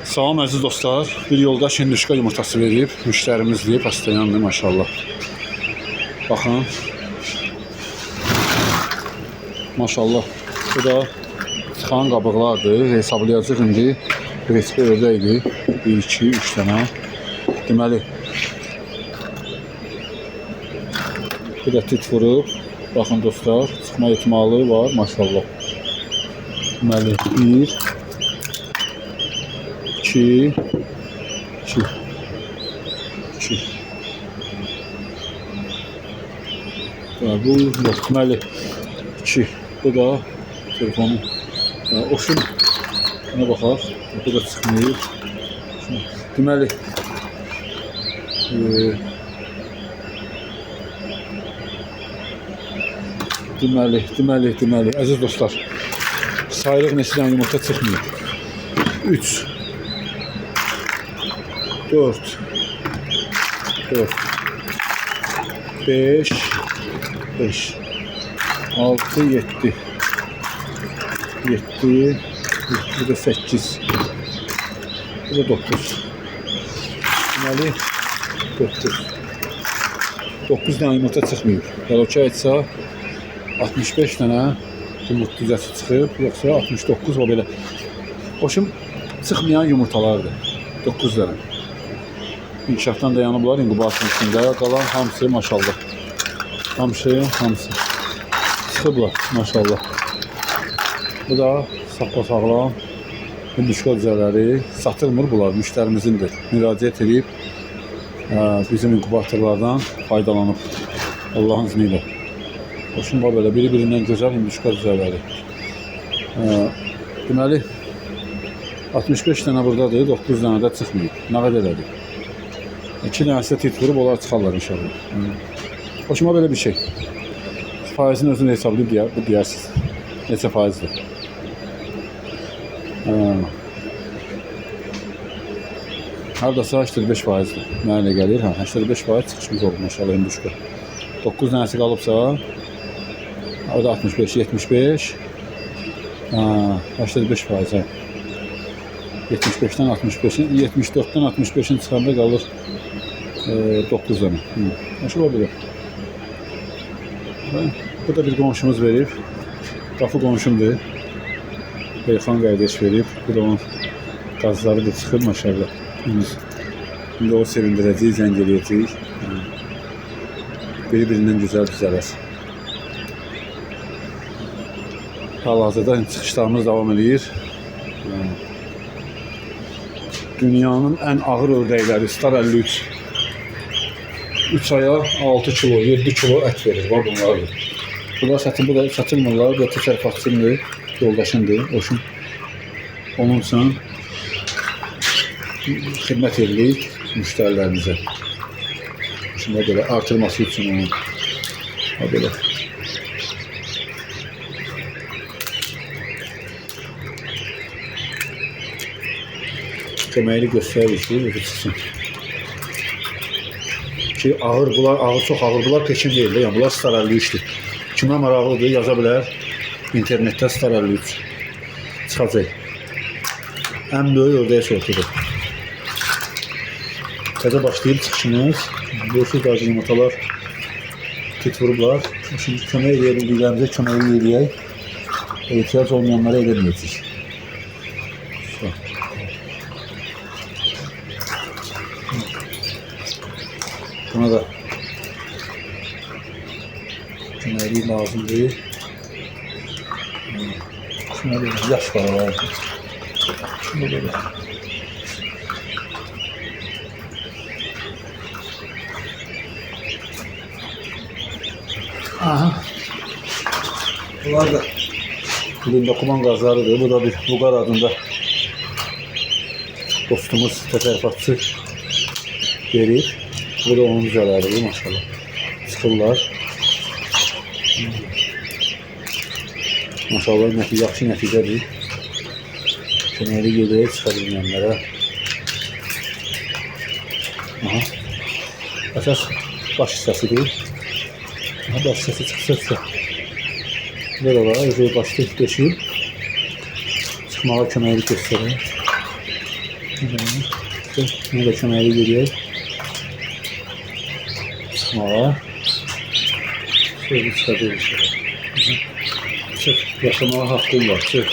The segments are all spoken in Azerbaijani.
Salam əziz dostlar, bir yoldaş hinduşka yumurtası verib, müştərimizdir, pastayandır maşallah. Baxın. Maşallah. Bu da çıxan qabıqlardır, hesablayacaq indi. Respi ördəkdir. 1, 2, 3 dənə. Deməli, bir də tit vurub. Baxın dostlar, çıxma ehtimalı var maşallah. Deməli, 1, 2, 2. Bu yox, deməli 2. Bu da telefonun oşun. Buna baxaq. Bu da çıxmıyor. Deməli deməli əziz dostlar, sayılıq neçədən yumurta çıxmıyor. 3 4 5 6 7 bu da 8 bu da 9. Deməli 9 dənə yumurta çıxmıyor. Qəloka etsə 65 dənə yumurta düzəsi çıxıb, yoxsa 69 o belə. Hoşum çıxmayan yumurtalardır. 9 dənə. İnkişafdan dayanıblar inkubatorun içində. Qalan hamısı maşallah. Hamısı çıxıblar maşallah. Bu da sağlam hinduşka düzələri. Satılmır bunlar, müştərimizindir. Müraciət edib bizim inkubatorlardan faydalanıb. Allahın izni ilə. Hoşum var belə biri-birindən gözəl hinduşka düzələri. Deməli 65 dənə buradadır, 9 dənə də çıxmıyor. Nə qədər elədir? 2 dənəsi tit vurub, onlar çıxarlar inşallah. Hoşuma belə bir şey. Faizin özünü hesablayıb deyərsiniz. Neçə faizdir? Haradasa 85%'dir. Mənə elə gəlir. 85% çıxışımız oldu maşallah hinduşka. 9 dənəsi qalıbsa, o da 65, 75. 85%. 75'ten 65'in, 74'ten 65'in çıxanda qalır 9 dənə. Maşallah belə. Bu da bir qonşumuz verib. Qapı qonşumdur. Beyxan qardaş verib. Bu da onun qazları da çıxır maşallah. İndi o sevindirəcəyik, zəng eləyəcəyik. Biri-birindən gözəl düzələr. Hal-hazırda çıxışlarımız davam edir. Dünyanın ən ağır ördəkləri Star 53. 3 aya 6 kilo, 7 kilo ət verir. Var bunlardır. Bunlar satılmırlar. Bu da təsərrüfatçımdır, yoldaşımdır. Hoşum. Onun üçün xidmət edirik müştərilərimizə. Şimdi belə artırması üçün onun. Belə. Köməkli göstəririk ki, çıxsın. Ki ağır, bunlar çox ağır, bunlar pekin deyil, yəni bunlar Star 53'dür. Kimə maraqlıdır, yaza bilər. İnternetdə Star 53 çıxacaq. Ən böyük ördək sortudur. Təzə başlayıb çıxışımız. Görürsünüz, dacı yumurtalar tit vurublar. Şimdi kömək edə bildiklərimizə kömək edək. Ehtiyac olmayanlara edəməyəcək. Buna da köməklik lazımdır. Şuna da yaş var lazım. Şuna da aha. Bunlar da dilin dokuman qazlarıdır. Bu da bir Buqar adında dostumuz, təsərrüfatçı verib. Bu da onun üzərləridir maşallah. Çıxırlar. Maşallah yaxşı nəticədir. Köməkli gedək çıxabilməyənlərə. Aha. Əsas baş hissəsidir. Baş hissəsi çıxsa belə var. Özü başlayıb deşib çıxmağa köməklik göstərir. Bunu da köməyi geliyor. Aa. Şöyle çıkacağız inşallah. Çık. Yaşamağa hakkım var. Çık.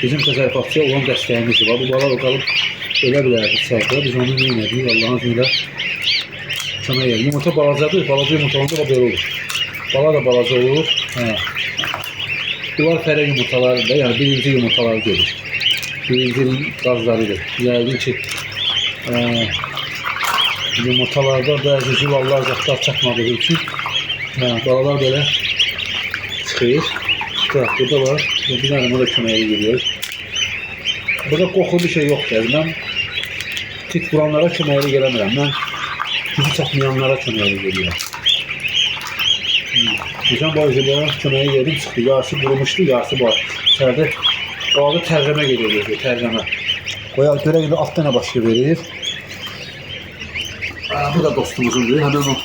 Bizim təsərrüfatçıya olan dəstəyimiz var. Bu bala qalıb ölə bilərdi içəridə. Biz onu neylədik? Allah'ın izniyle kömək edir. Yumurta balacadır. Balaca yumurtalanda da böyle olur. Bala da balaca olur. Hə. Bunlar fərə yumurtalarında, yəni birinci yumurtalar gelir. Birinci qazlarıdır. Yəqin ki, yumurtalarda bəzi zülallar zətlər çatmadığı üçün balalar belə çıxır. Bak, burada var. Bir tane burada köməyi geliyor. Burada qoxu bir şey yoxdur. Mən tit vuranlara köməyi gələmirəm. Mən gücü çatmayanlara köməyi geliyorum. Geçen bayıcılara köməyi yedim, çıxdı. Yarısı qurumuşdu, yarısı var. İçərdə qalada tərcəmə geliyor, tərcəmə. Qoyaq görək indi alt dənə başqa verir. Bu da dostumuzundur. Həmin o